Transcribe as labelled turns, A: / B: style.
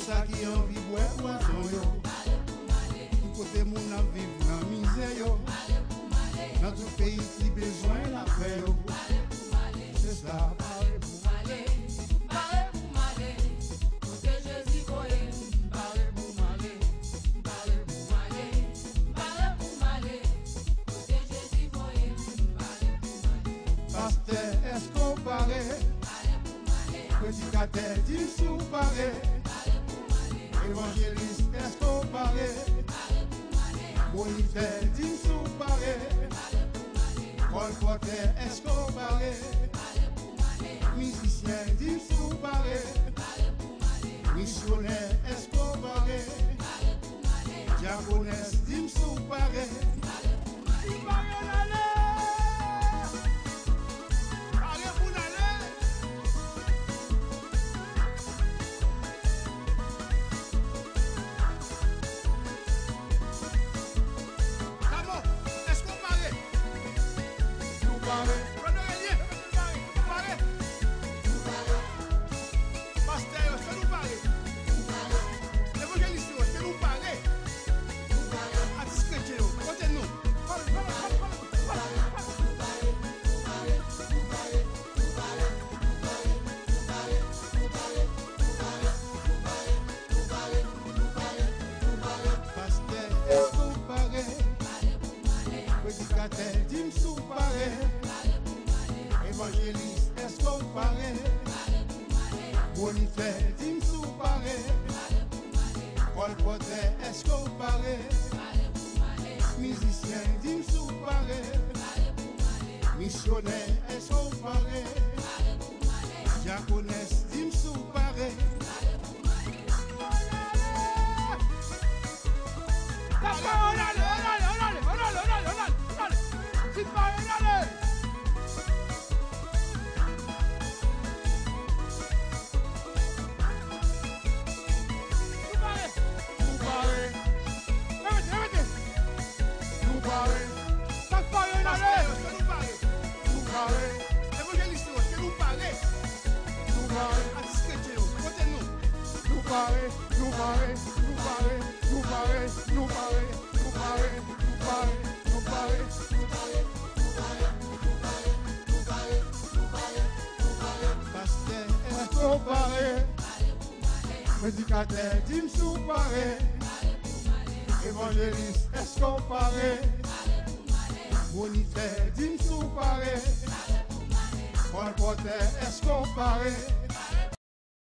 A: ça qui envie boire poisson yo. Tout côté moun a vivre dans misère yo. Dans tout pays qui besoin la paix yo. C'est ça. Prédicateur dit sous-paré, évangéliste est-ce qu'on paré, moniteur dit sous-paré, colporteur est-ce qu'on paré, musicien dit sous-paré, missionnaire est-ce qu'on paré, diaconesse dit sous-paré. Évangéliste, est-ce qu'on paraît? Moniteur, dis-moi sous paraît. Colporteur, est-ce qu'on paraît? Musicien, dis-moi sous paraît. Missionnaire, est-ce qu'on paraît? Diaconesse, dis-moi sous paraît. Prédicateur, dis-moi sous paré. Évangéliste, est-ce qu'on paraît? Moniteur, dis-moi sous paré. Colporteur, est-ce qu'on paraît?